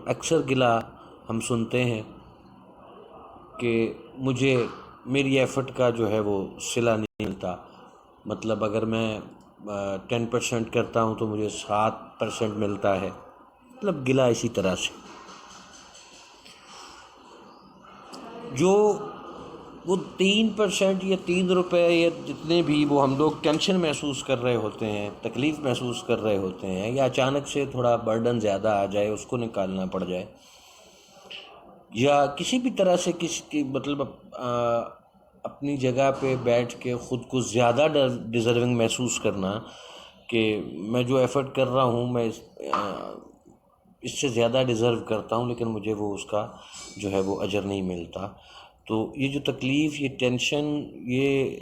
اکثر گلا ہم سنتے ہیں کہ مجھے میری ایفرٹ کا جو ہے وہ صلہ نہیں ملتا، مطلب اگر میں 10% کرتا ہوں تو مجھے 7% ملتا ہے، مطلب گلا اسی طرح سے جو وہ 3% یا 3 روپے یا جتنے بھی وہ ہم لوگ ٹینشن محسوس کر رہے ہوتے ہیں، تکلیف محسوس کر رہے ہوتے ہیں، یا اچانک سے تھوڑا برڈن زیادہ آ جائے اس کو نکالنا پڑ جائے، یا کسی بھی طرح سے کسی کی مطلب اپنی جگہ پہ بیٹھ کے خود کو زیادہ ڈیزرونگ محسوس کرنا کہ میں جو ایفرٹ کر رہا ہوں میں اس سے زیادہ ڈیزرو کرتا ہوں، لیکن مجھے وہ اس کا جو ہے وہ اجر نہیں ملتا. تو یہ جو تکلیف، یہ ٹینشن، یہ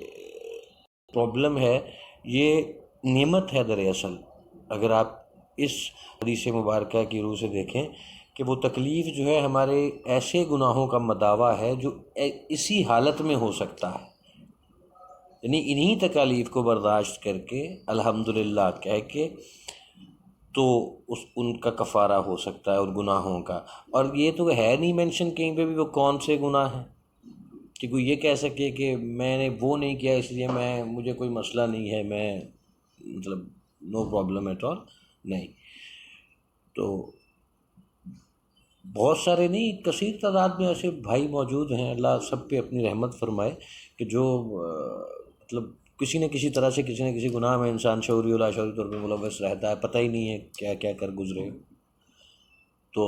پرابلم ہے، یہ نعمت ہے دراصل. اگر آپ اس حدیث مبارکہ کی روح سے دیکھیں کہ وہ تکلیف جو ہے ہمارے ایسے گناہوں کا مداوع ہے جو اسی حالت میں ہو سکتا ہے، یعنی انہی تکالیف کو برداشت کر کے الحمدللہ کہہ کے تو ان کا کفارہ ہو سکتا ہے اور گناہوں کا. اور یہ تو ہے نہیں مینشن کہیں پہ بھی وہ کون سے گناہ ہیں کہ کوئی یہ کہہ سکے کہ میں نے وہ نہیں کیا اس لیے مجھے کوئی مسئلہ نہیں ہے، میں مطلب نو پرابلم ایٹ آل. نہیں، تو بہت سارے نہیں، کثیر تعداد میں ایسے بھائی موجود ہیں، اللہ سب پہ اپنی رحمت فرمائے، کہ جو مطلب کسی نہ کسی طرح سے کسی نہ کسی گناہ میں انسان شعوری و لاشعوری طور پہ ملوث رہتا ہے، پتہ ہی نہیں ہے کیا کیا کر گزرے. تو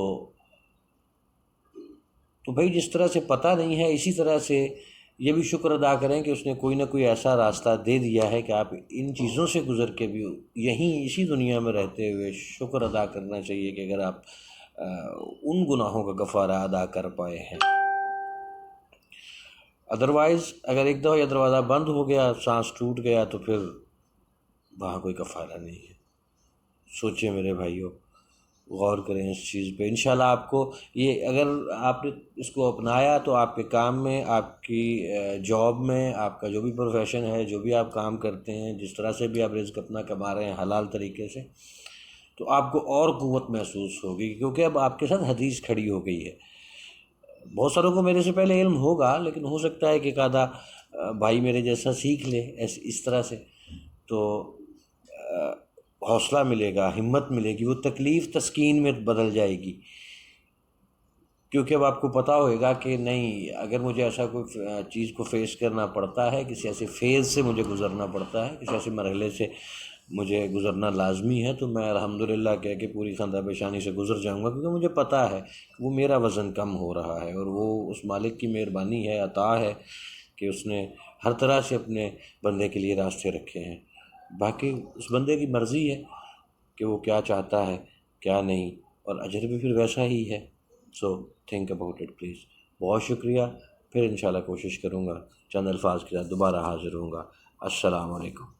بھائی جس طرح سے پتہ نہیں ہے اسی طرح سے یہ بھی شکر ادا کریں کہ اس نے کوئی نہ کوئی ایسا راستہ دے دیا ہے کہ آپ ان چیزوں سے گزر کے بھی یہیں اسی دنیا میں رہتے ہوئے شکر ادا کرنا چاہیے کہ اگر آپ ان گناہوں کا کفارہ ادا کر پائے ہیں. ادروائز اگر ایک دفعہ یہ دروازہ بند ہو گیا، سانس ٹوٹ گیا، تو پھر وہاں کوئی کفارہ نہیں ہے. سوچیں میرے بھائیوں، غور کریں اس چیز پہ. انشاءاللہ آپ کو یہ، اگر آپ نے اس کو اپنایا تو آپ کے کام میں، آپ کی جاب میں، آپ کا جو بھی پروفیشن ہے، جو بھی آپ کام کرتے ہیں، جس طرح سے بھی آپ رزق اپنا کما رہے ہیں حلال طریقے سے، تو آپ کو اور قوت محسوس ہوگی، کیونکہ اب آپ کے ساتھ حدیث کھڑی ہو گئی ہے. بہت ساروں کو میرے سے پہلے علم ہوگا، لیکن ہو سکتا ہے کہ ایک آدھا بھائی میرے جیسا سیکھ لے اس طرح سے، تو حوصلہ ملے گا، ہمت ملے گی، وہ تکلیف تسکین میں بدل جائے گی. کیونکہ اب آپ کو پتہ ہوئے گا کہ نہیں، اگر مجھے ایسا کوئی چیز کو فیس کرنا پڑتا ہے، کسی ایسے فیز سے مجھے گزرنا پڑتا ہے، کسی ایسے مرحلے سے مجھے گزرنا لازمی ہے، تو میں الحمدللہ کہہ کے پوری خندہ پیشانی سے گزر جاؤں گا، کیونکہ مجھے پتہ ہے کہ وہ میرا وزن کم ہو رہا ہے، اور وہ اس مالک کی مہربانی ہے، عطا ہے کہ اس نے ہر طرح سے اپنے بندے کے لیے راستے رکھے ہیں. باقی اس بندے کی مرضی ہے کہ وہ کیا چاہتا ہے کیا نہیں، اور اجر بھی پھر ویسا ہی ہے. So think about it please. بہت شکریہ. پھر انشاءاللہ کوشش کروں گا چند الفاظ کے ساتھ دوبارہ حاضر ہوں گا. السلام علیکم.